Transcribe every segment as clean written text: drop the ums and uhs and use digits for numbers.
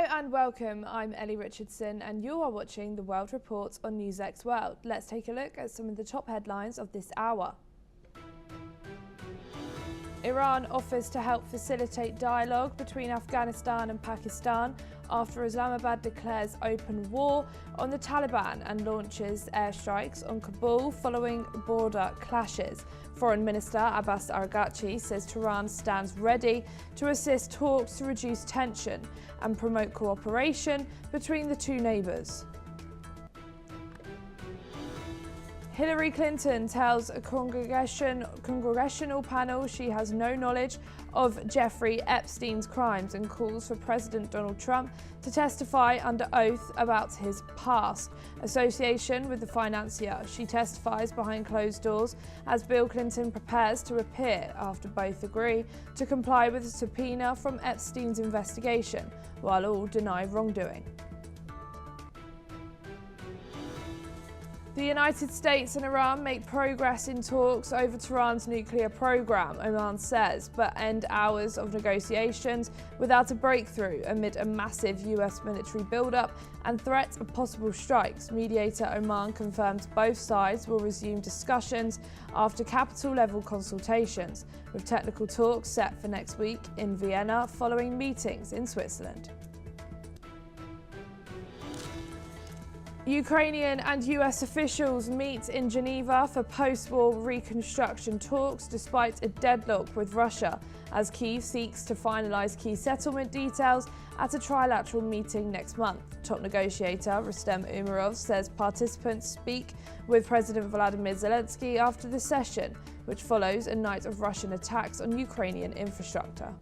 and welcome. I'm Ellie Richardson and you are watching The World Report on NewsX World. Let's take a look at some of the top headlines of this hour. Iran offers to help facilitate dialogue between Afghanistan and Pakistan after Islamabad declares open war on the Taliban and launches airstrikes on Kabul following border clashes. Foreign Minister Abbas Araghchi says Tehran stands ready to assist talks to reduce tension and promote cooperation between the two neighbours. Hillary Clinton tells a congressional panel she has no knowledge of Jeffrey Epstein's crimes and calls for President Donald Trump to testify under oath about his past association with the financier. She testifies behind closed doors as Bill Clinton prepares to appear after both agree to comply with a subpoena from Epstein's investigation, while all deny wrongdoing. The United States and Iran make progress in talks over Tehran's nuclear program, Oman says, but end hours of negotiations without a breakthrough amid a massive US military buildup and threat of possible strikes. Mediator Oman confirms both sides will resume discussions after capital-level consultations, with technical talks set for next week in Vienna following meetings in Switzerland. Ukrainian and US officials meet in Geneva for post-war reconstruction talks despite a deadlock with Russia, as Kyiv seeks to finalise key settlement details at a trilateral meeting next month. Top negotiator Rustem Umerov says participants speak with President Vladimir Zelensky after the session, which follows a night of Russian attacks on Ukrainian infrastructure.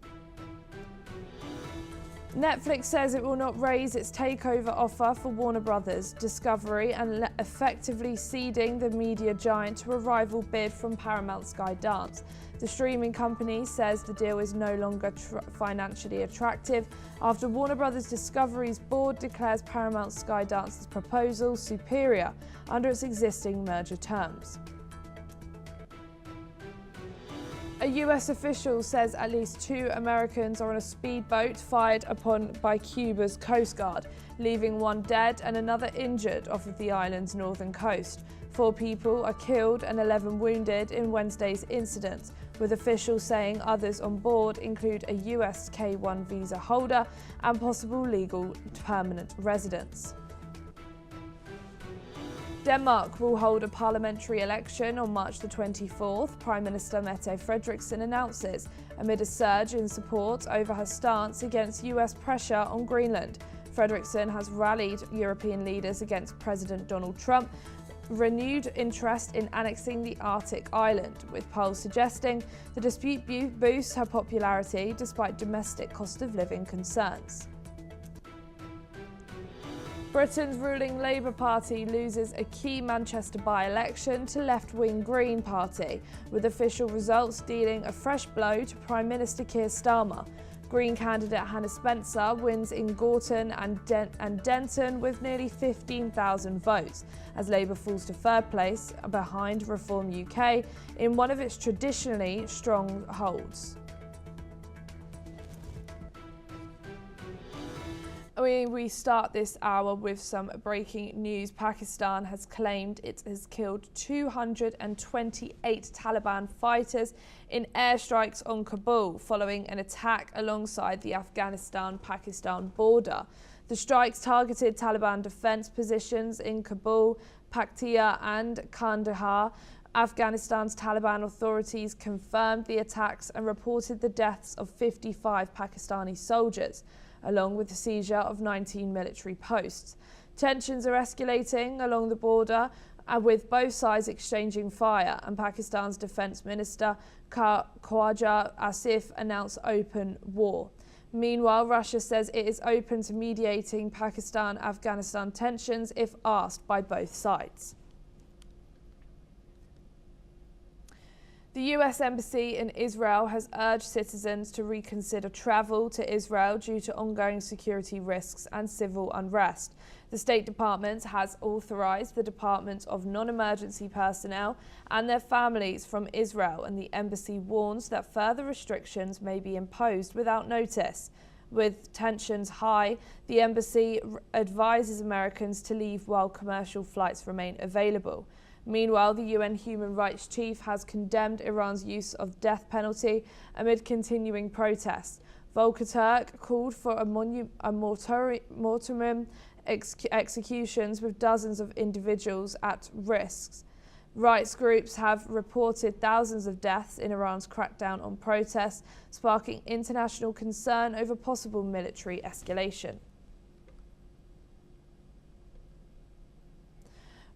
Netflix says it will not raise its takeover offer for Warner Bros. Discovery and effectively ceding the media giant to a rival bid from Paramount Skydance. The streaming company says the deal is no longer financially attractive after Warner Bros. Discovery's board declares Paramount Skydance's proposal superior under its existing merger terms. A US official says at least 2 Americans are on a speedboat fired upon by Cuba's Coast Guard, leaving 1 dead and another injured off of the island's northern coast. 4 people are killed and 11 wounded in Wednesday's incident, with officials saying others on board include a US K-1 visa holder and possible legal permanent residents. Denmark will hold a parliamentary election on March the 24th, Prime Minister Mette Frederiksen announces, amid a surge in support over her stance against US pressure on Greenland. Frederiksen has rallied European leaders against President Donald Trump, renewed interest in annexing the Arctic island, with polls suggesting the dispute boosts her popularity despite domestic cost of living concerns. Britain's ruling Labour Party loses a key Manchester by-election to left-wing Green Party, with official results dealing a fresh blow to Prime Minister Keir Starmer. Green candidate Hannah Spencer wins in Gorton and Denton with nearly 15,000 votes, as Labour falls to third place behind Reform UK in one of its traditionally strong holds. We start this hour with some breaking news. Pakistan has claimed it has killed 228 Taliban fighters in airstrikes on Kabul following an attack alongside the Afghanistan-Pakistan border. The strikes targeted Taliban defense positions in Kabul, Paktia and Kandahar. Afghanistan's Taliban authorities confirmed the attacks and reported the deaths of 55 Pakistani soldiers, along with the seizure of 19 military posts. Tensions are escalating along the border, with both sides exchanging fire, and Pakistan's Defence Minister Khwaja Asif announced open war. Meanwhile, Russia says it is open to mediating Pakistan-Afghanistan tensions if asked by both sides. The US Embassy in Israel has urged citizens to reconsider travel to Israel due to ongoing security risks and civil unrest. The State Department has authorized the Department of Non-Emergency Personnel and their families from Israel, and the embassy warns that further restrictions may be imposed without notice. With tensions high, the embassy advises Americans to leave while commercial flights remain available. Meanwhile, the UN human rights chief has condemned Iran's use of death penalty amid continuing protests. Volker Turk called for a moratorium executions with dozens of individuals at risk. Rights groups have reported thousands of deaths in Iran's crackdown on protests, sparking international concern over possible military escalation.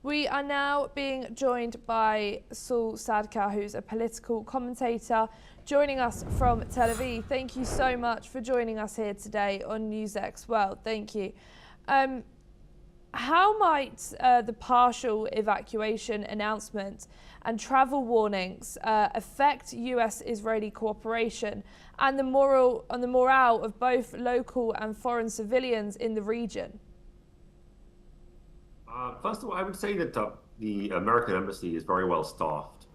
We are now being joined by Saul Sadka, who's a political commentator, joining us from Tel Aviv. Thank you so much for joining us here today on NewsX World. Thank you. How might the partial evacuation announcement and travel warnings affect US-Israeli cooperation and the morale of both local and foreign civilians in the region? First of all, I would say that the American embassy is very well staffed,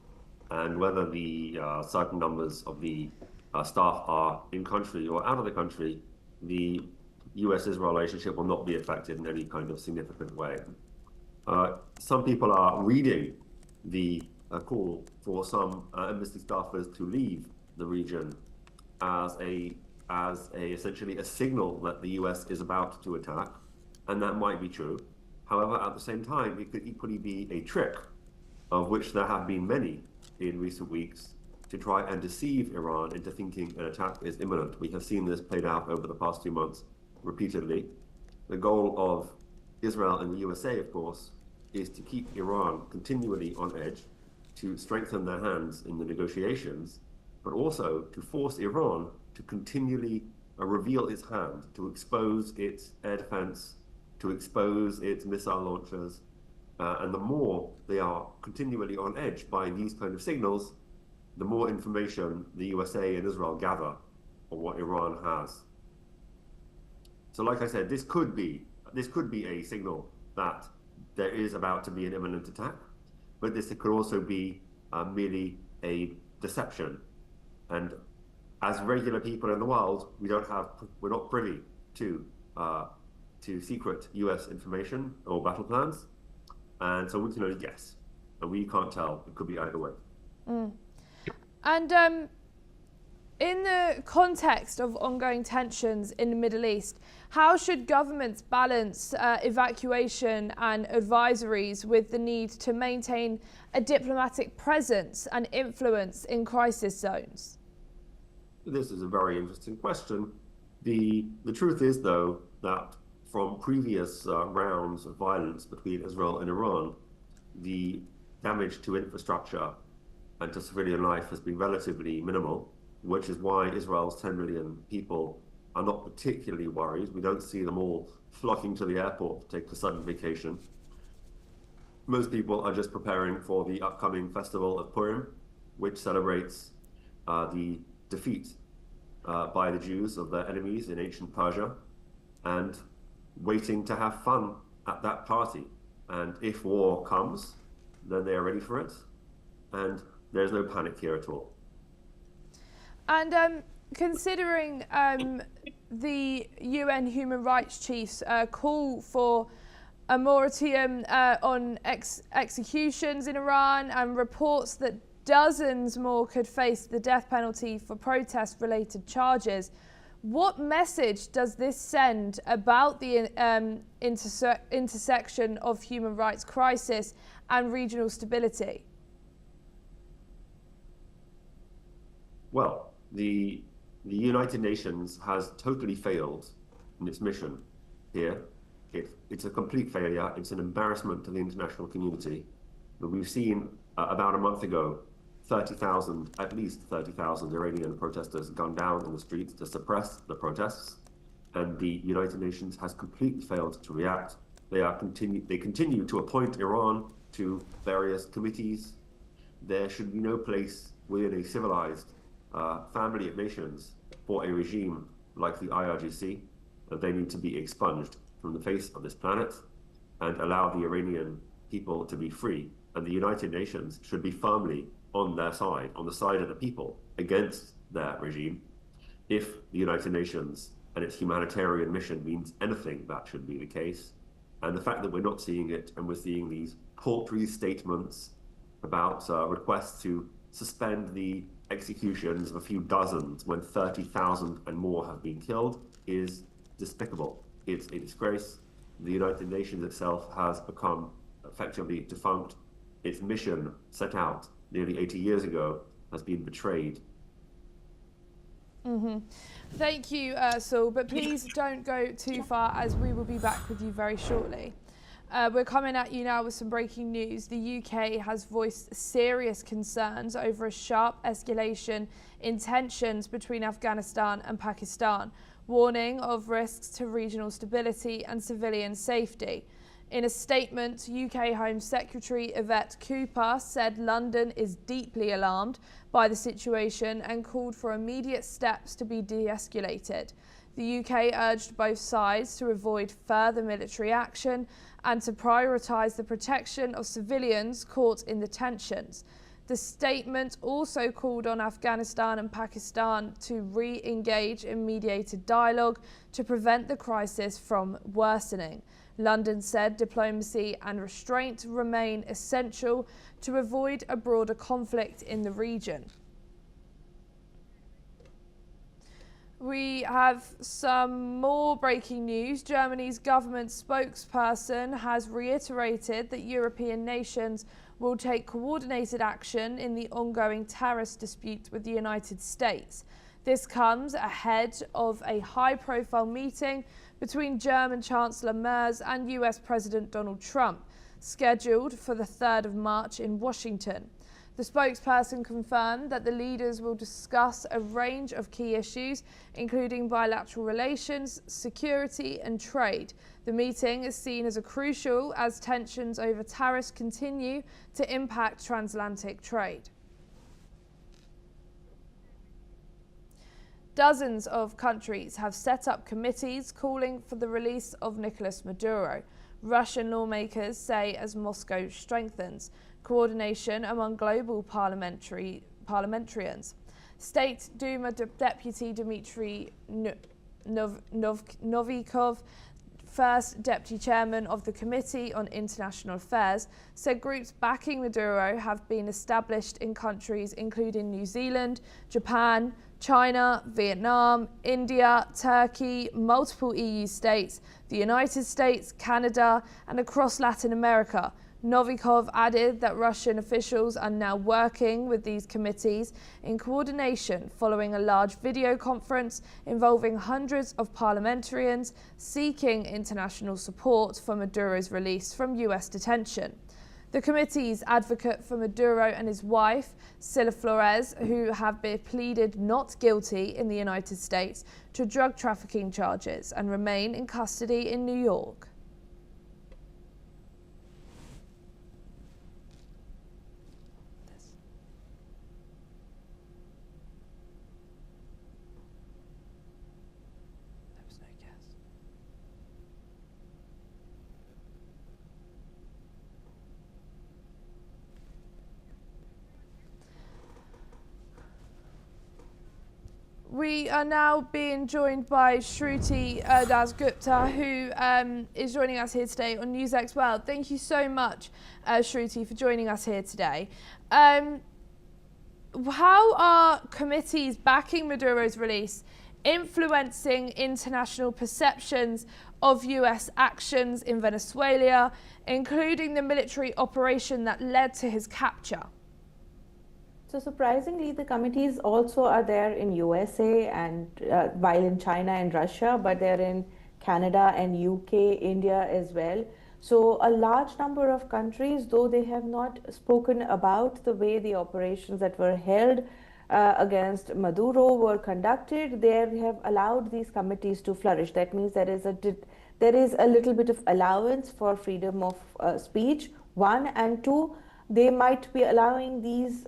and whether the certain numbers of the staff are in country or out of the country, the US-Israel relationship will not be affected in any kind of significant way. Some people are reading the call for some embassy staffers to leave the region as essentially a signal that the US is about to attack, and that might be true. However, at the same time, it could equally be a trick, of which there have been many in recent weeks, to try and deceive Iran into thinking an attack is imminent. We have seen this played out over the past 2 months repeatedly. The goal of Israel and the USA, of course, is to keep Iran continually on edge, to strengthen their hands in the negotiations, but also to force Iran to continually reveal its hand, to expose its air defense, to expose its missile launchers. And the more they are continually on edge by these kind of signals, the more information the USA and Israel gather on what Iran has. So like I said, this could be a signal that there is about to be an imminent attack, but this could also be merely a deception. And as regular people in the world, we're not privy to secret US information or battle plans. And so we can only guess, and we can't tell. It could be either way. And in the context of ongoing tensions in the Middle East, how should governments balance evacuation and advisories with the need to maintain a diplomatic presence and influence in crisis zones? This is a very interesting question. The truth is, though, that from previous rounds of violence between Israel and Iran, the damage to infrastructure and to civilian life has been relatively minimal, which is why Israel's 10 million people are not particularly worried. We don't see them all flocking to the airport to take a sudden vacation. Most people are just preparing for the upcoming festival of Purim, which celebrates the defeat by the Jews of their enemies in ancient Persia, and waiting to have fun at that party. And if war comes, then they are ready for it, and there's no panic here at all. And considering the UN human rights chief's call for a moratorium on executions in Iran, and reports that dozens more could face the death penalty for protest-related charges, what message does this send about the intersection of human rights crisis and regional stability? Well, the United Nations has totally failed in its mission here. It's a complete failure. It's an embarrassment to the international community. But we've seen about a month ago, at least 30,000 Iranian protesters gunned down in the streets to suppress the protests, and the United Nations has completely failed to react. They continue to appoint Iran to various committees. There should be no place within a civilized family of nations for a regime like the IRGC. They need to be expunged from the face of this planet and allow the Iranian people to be free. And the United Nations should be firmly on their side, on the side of the people, against their regime. If the United Nations and its humanitarian mission means anything, that should be the case. And the fact that we're not seeing it, and we're seeing these paltry statements about requests to suspend the executions of a few dozens when 30,000 and more have been killed, is despicable. It's a disgrace. The United Nations itself has become effectively defunct. Its mission, set out nearly 80 years ago, has been betrayed. Thank you, Saul, but please don't go too far, as we will be back with you very shortly. We're coming at you now with some breaking news. The UK has voiced serious concerns over a sharp escalation in tensions between Afghanistan and Pakistan, warning of risks to regional stability and civilian safety. In a statement, UK Home Secretary Yvette Cooper said London is deeply alarmed by the situation and called for immediate steps to be de-escalated. The UK urged both sides to avoid further military action and to prioritise the protection of civilians caught in the tensions. The statement also called on Afghanistan and Pakistan to re-engage in mediated dialogue to prevent the crisis from worsening. London said diplomacy and restraint remain essential to avoid a broader conflict in the region. We have some more breaking news. Germany's government spokesperson has reiterated that European nations will take coordinated action in the ongoing terrorist dispute with the United States. This comes ahead of a high-profile meeting between German Chancellor Merz and US President Donald Trump, scheduled for the 3rd of March in Washington. The spokesperson confirmed that the leaders will discuss a range of key issues, including bilateral relations, security and trade. The meeting is seen as crucial as tensions over tariffs continue to impact transatlantic trade. Dozens of countries have set up committees calling for the release of Nicolas Maduro. Russian lawmakers say as Moscow strengthens coordination among global parliamentarians. State Duma Deputy Dmitry Novikov, first deputy chairman of the Committee on International Affairs, said groups backing Maduro have been established in countries including New Zealand, Japan, China, Vietnam, India, Turkey, multiple EU states, the United States, Canada, and across Latin America. Novikov added that Russian officials are now working with these committees in coordination following a large video conference involving hundreds of parliamentarians seeking international support for Maduro's release from US detention. The committees advocate for Maduro and his wife, Sila Flores, who have been pleaded not guilty in the United States to drug trafficking charges and remain in custody in New York. We are now being joined by Shruti Dasgupta, who is joining us here today on NewsX World. Thank you so much, Shruti, for joining us here today. How are committees backing Maduro's release influencing international perceptions of US actions in Venezuela, including the military operation that led to his capture? So surprisingly, the committees also are there in USA and while in China and Russia, but they're in Canada and UK, India as well. So a large number of countries, though they have not spoken about the way the operations that were held against Maduro were conducted, they have allowed these committees to flourish. That means there is a little bit of allowance for freedom of speech, one, and two, they might be allowing these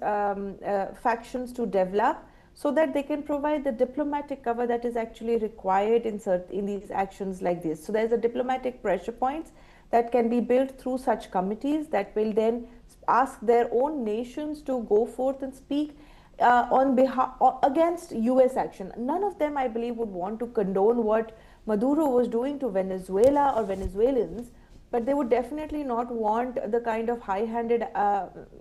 factions to develop so that they can provide the diplomatic cover that is actually required in these actions like this. So there's a diplomatic pressure points that can be built through such committees that will then ask their own nations to go forth and speak on behalf against US action. None of them, I believe, would want to condone what Maduro was doing to Venezuela or Venezuelans, but they would definitely not want the kind of high-handed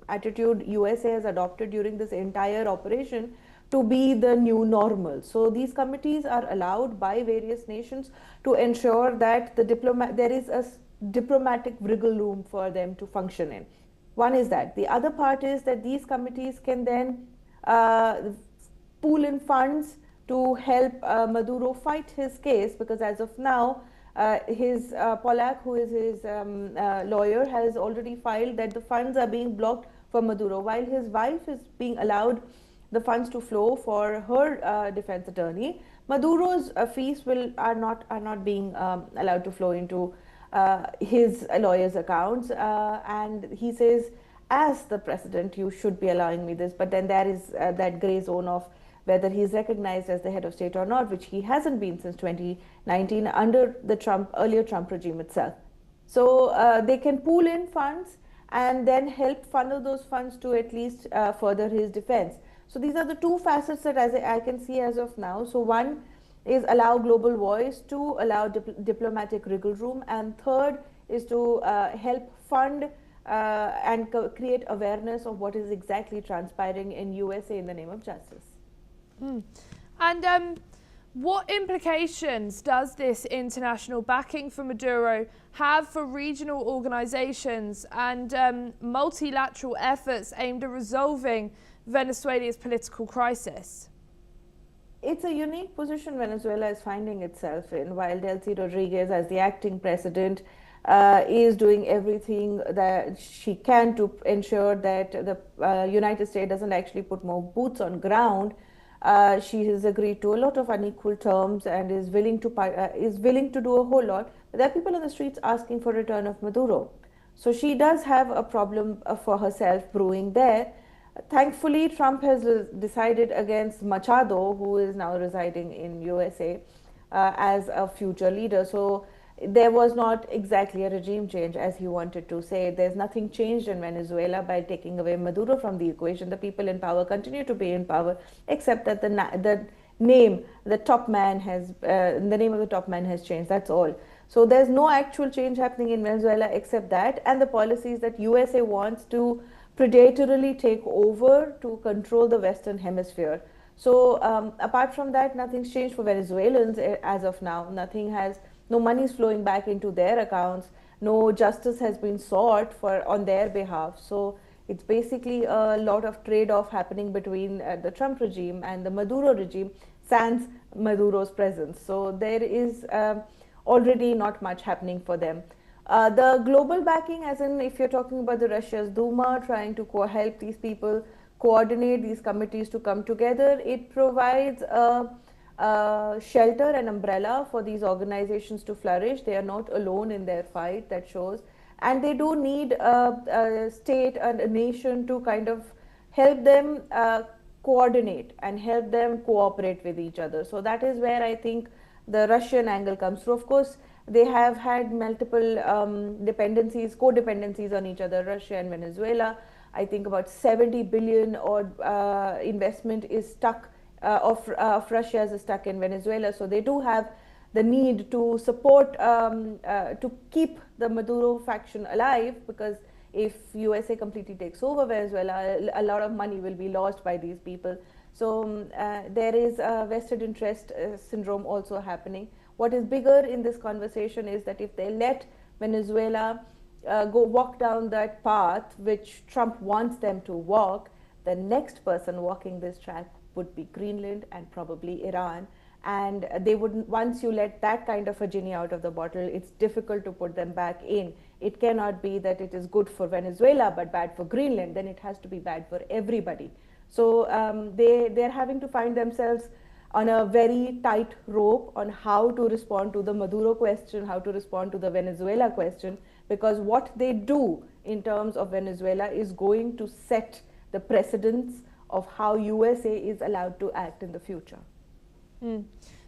attitude USA has adopted during this entire operation to be the new normal. So these committees are allowed by various nations to ensure that there is a diplomatic wriggle room for them to function in. One is that. The other part is that these committees can then pool in funds to help Maduro fight his case, because as of now, his Pollack, who is his lawyer, has already filed that the funds are being blocked for Maduro, while his wife is being allowed the funds to flow for her defense attorney. Maduro's fees are not being allowed to flow into his lawyer's accounts, and he says, as the president, you should be allowing me this. But then there is that gray zone of whether he's recognized as the head of state or not, which he hasn't been since 2019 under the earlier Trump regime itself. So they can pool in funds and then help funnel those funds to at least further his defense. So these are the two facets that I can see as of now. So one is allow global voice, two, allow diplomatic wriggle room, and third is to help fund and create awareness of what is exactly transpiring in USA in the name of justice. And what implications does this international backing for Maduro have for regional organizations and multilateral efforts aimed at resolving Venezuela's political crisis? It's a unique position Venezuela is finding itself in, while Delcy Rodriguez, as the acting president, is doing everything that she can to ensure that the United States doesn't actually put more boots on ground. She has agreed to a lot of unequal terms and is willing to do a whole lot. But there are people on the streets asking for return of Maduro. So she does have a problem for herself brewing there. Thankfully, Trump has decided against Machado, who is now residing in USA, as a future leader. So there was not exactly a regime change, as he wanted to say. There's nothing changed in Venezuela by taking away Maduro from the equation. The people in power continue to be in power, except that the name of the top man has changed. That's all. So there's no actual change happening in Venezuela except that, and the policies that USA wants to predatorily take over to control the Western Hemisphere. So apart from that, nothing's changed for Venezuelans as of now. No money is flowing back into their accounts. No justice has been sought on their behalf. So it's basically a lot of trade-off happening between the Trump regime and the Maduro regime, sans Maduro's presence. So there is already not much happening for them. The global backing, as in if you're talking about the Russia's Duma trying to help these people coordinate these committees to come together, it provides a shelter and umbrella for these organizations to flourish. They are not alone in their fight, that shows. And they do need a state and a nation to kind of help them coordinate and help them cooperate with each other. So that is where I think the Russian angle comes through. Of course, they have had multiple codependencies on each other, Russia and Venezuela. I think about 70 billion odd investment is stuck, of Russia's is stuck in Venezuela. So they do have the need to support, to keep the Maduro faction alive, because if USA completely takes over Venezuela, a lot of money will be lost by these people. So there is a vested interest syndrome also happening. What is bigger in this conversation is that if they let Venezuela walk down that path which Trump wants them to walk, the next person walking this track would be Greenland and probably Iran. And they wouldn't, once you let that kind of a genie out of the bottle, it's difficult to put them back in. It cannot be that it is good for Venezuela but bad for Greenland. Then it has to be bad for everybody. So they're having to find themselves on a very tight rope on how to respond to the Maduro question, how to respond to the Venezuela question, because what they do in terms of Venezuela is going to set the precedents of how USA is allowed to act in the future.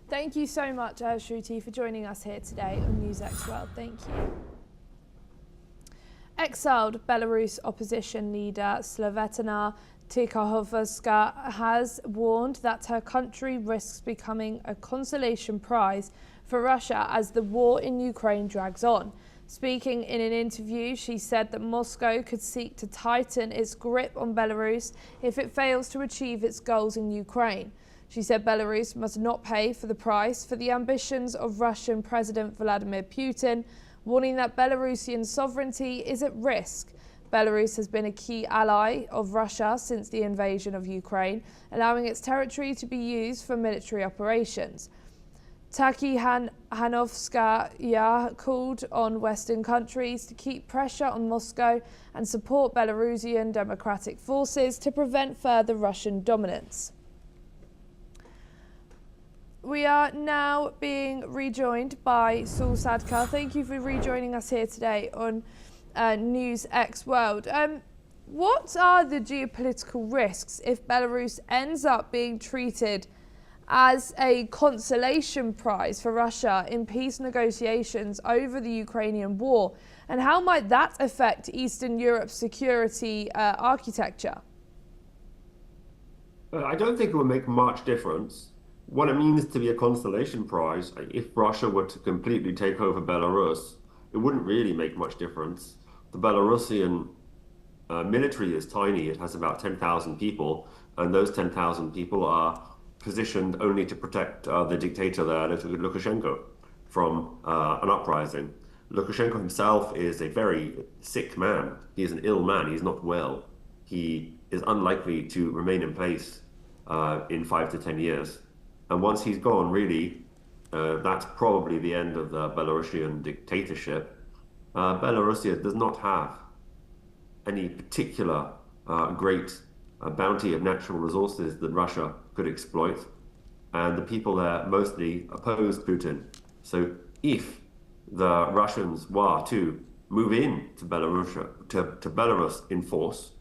Thank you so much, Shruti, for joining us here today on NewsX World. Thank you. Exiled Belarus opposition leader Svetlana Tikhonovskaya has warned that her country risks becoming a consolation prize for Russia as the war in Ukraine drags on. Speaking in an interview, she said that Moscow could seek to tighten its grip on Belarus if it fails to achieve its goals in Ukraine. She said Belarus must not pay for the price for the ambitions of Russian President Vladimir Putin, warning that Belarusian sovereignty is at risk. Belarus has been a key ally of Russia since the invasion of Ukraine, allowing its territory to be used for military operations. Tikhonovskaya called on Western countries to keep pressure on Moscow and support Belarusian democratic forces to prevent further Russian dominance. We are now being rejoined by Saul Sadka. Thank you for rejoining us here today on NewsX World. What are the geopolitical risks if Belarus ends up being treated as a consolation prize for Russia in peace negotiations over the Ukrainian war? And how might that affect Eastern Europe's security architecture? I don't think it would make much difference. What it means to be a consolation prize, if Russia were to completely take over Belarus, it wouldn't really make much difference. The Belarusian military is tiny. It has about 10,000 people, and those 10,000 people are positioned only to protect the dictator there, Lukashenko, from an uprising. Lukashenko himself is a very sick man. He is an ill man. He's not well. He is unlikely to remain in place in 5 to 10 years. And once he's gone, really, that's probably the end of the Belarusian dictatorship. Belarusia does not have any particular great bounty of natural resources that Russia could exploit. And the people there mostly oppose Putin. So if the Russians were to move in to Belarus in force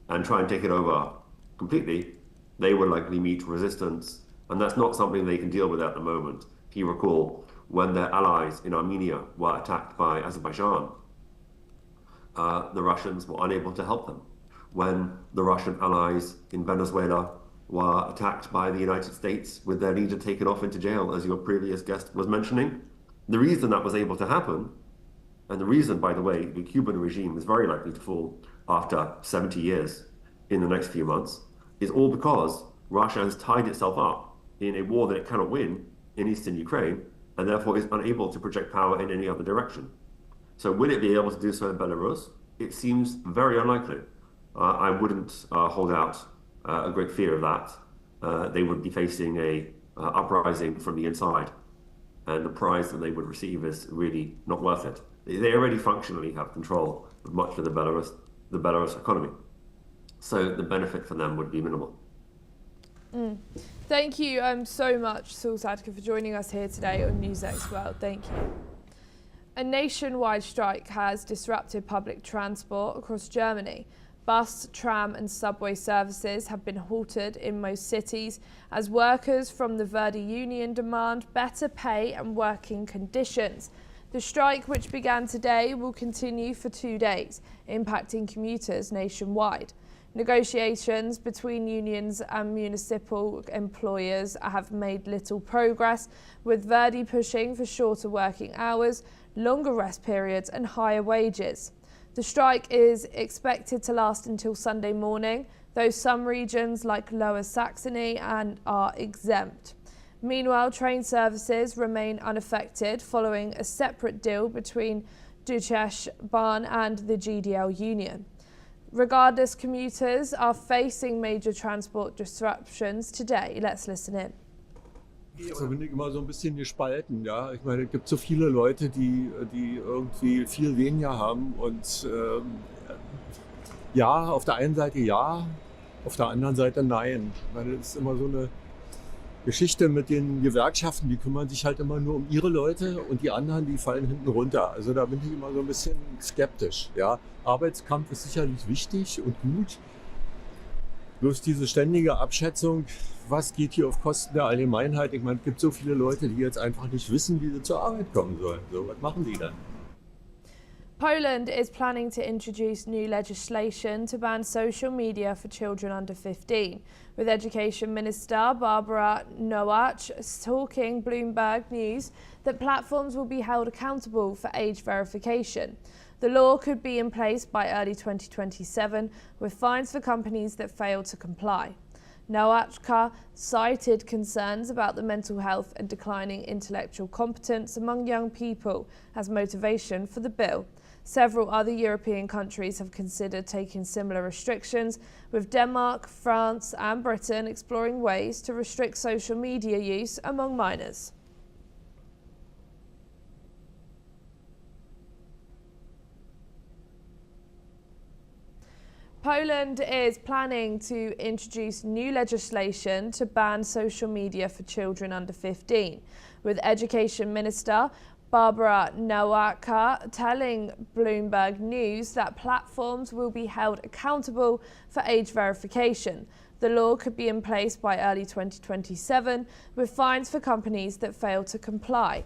and try and take it over completely, they would likely meet resistance. And that's not something they can deal with at the moment. If you recall, when their allies in Armenia were attacked by Azerbaijan, the Russians were unable to help them. When the Russian allies in Venezuela were attacked by the United States with their leader taken off into jail, as your previous guest was mentioning, the reason that was able to happen, and the reason, by the way, the Cuban regime is very likely to fall after 70 years in the next few months, is all because Russia has tied itself up in a war that it cannot win in eastern Ukraine, and therefore is unable to project power in any other direction. So will it be able to do so in Belarus? It seems very unlikely. I wouldn't hold out a great fear of that. They would be facing a uprising from the inside, and the prize that they would receive is really not worth it. They already functionally have control of much of the Belarus economy. So the benefit for them would be minimal. Thank you so much, Saul Sadka, for joining us here today on NewsX World. Thank you. A nationwide strike has disrupted public transport across Germany. Bus, tram and subway services have been halted in most cities as workers from the Verdi union demand better pay and working conditions. The strike, which began today, will continue for 2 days, impacting commuters nationwide. Negotiations between unions and municipal employers have made little progress, with Verdi pushing for shorter working hours, longer rest periods and higher wages. The strike is expected to last until Sunday morning, though some regions like Lower Saxony are exempt. Meanwhile, train services remain unaffected following a separate deal between Deutsche Bahn and the GDL union. Regardless, commuters are facing major transport disruptions today. Let's listen in. Also bin ich immer so ein bisschen gespalten, ja. Ich meine, es gibt so viele Leute, die irgendwie viel weniger haben und ja, auf der einen Seite ja, auf der anderen Seite nein. Ich meine, das ist immer so eine Geschichte mit den Gewerkschaften, die kümmern sich halt immer nur um ihre Leute und die anderen, die fallen hinten runter. Also da bin ich immer so ein bisschen skeptisch, ja. Arbeitskampf ist sicherlich wichtig und gut. Bloß diese ständige Abschätzung, was geht hier auf Kosten der Allgemeinheit? Ich meine, es gibt so viele Leute, die jetzt einfach nicht wissen, wie sie zur Arbeit kommen sollen. So, was machen die dann? Poland is planning to introduce new legislation to ban social media for children under 15, with Education Minister Barbara Nowak talking Bloomberg News that platforms will be held accountable for age verification. The law could be in place by early 2027, with fines for companies that fail to comply. Nowak cited concerns about the mental health and declining intellectual competence among young people as motivation for the bill. Several other European countries have considered taking similar restrictions, with Denmark, France and Britain exploring ways to restrict social media use among minors. Poland is planning to introduce new legislation to ban social media for children under 15, with Education Minister Barbara Nowak telling Bloomberg News that platforms will be held accountable for age verification. The law could be in place by early 2027, with fines for companies that fail to comply.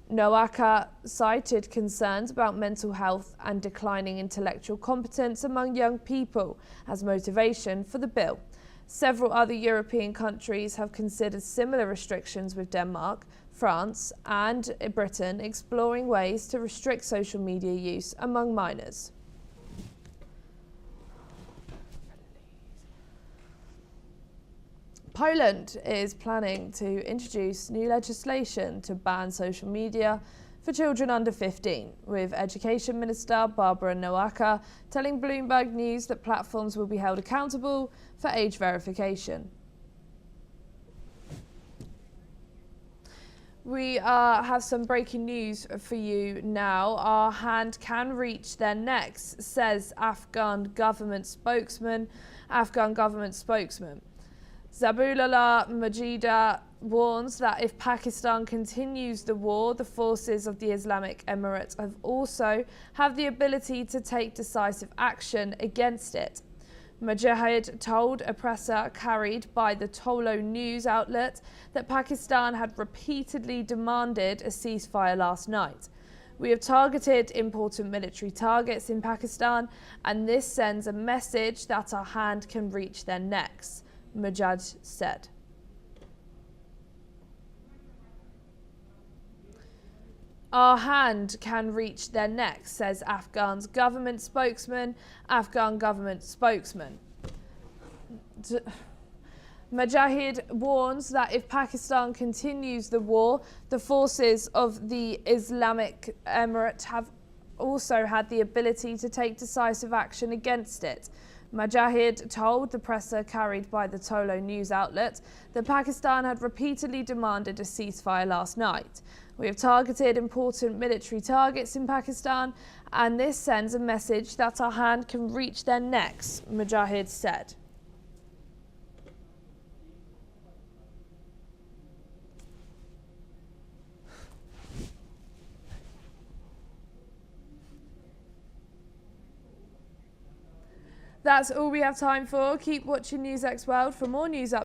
Nowak cited concerns about mental health and declining intellectual competence among young people as motivation for the bill. Several other European countries have considered similar restrictions, with Denmark, France and Britain exploring ways to restrict social media use among minors. Poland is planning to introduce new legislation to ban social media for children under 15, with Education Minister Barbara Nowak telling Bloomberg News that platforms will be held accountable for age verification. We have some breaking news for you now. Our hand can reach their necks, says Afghan government spokesman. Zabulullah Mujahid warns that if Pakistan continues the war, the forces of the Islamic Emirates have the ability to take decisive action against it. Mujahid told a presser carried by the Tolo news outlet that Pakistan had repeatedly demanded a ceasefire last night. We have targeted important military targets in Pakistan, and this sends a message that our hand can reach their necks, Mujahid said. Our hand can reach their necks, says Afghan government spokesman. Mujahid warns that if Pakistan continues the war, the forces of the Islamic Emirates have also had the ability to take decisive action against it. Mujahid told the presser carried by the Tolo news outlet that Pakistan had repeatedly demanded a ceasefire last night. We have targeted important military targets in Pakistan, and this sends a message that our hand can reach their necks, Mujahid said. That's all we have time for. Keep watching NewsX World for more news updates.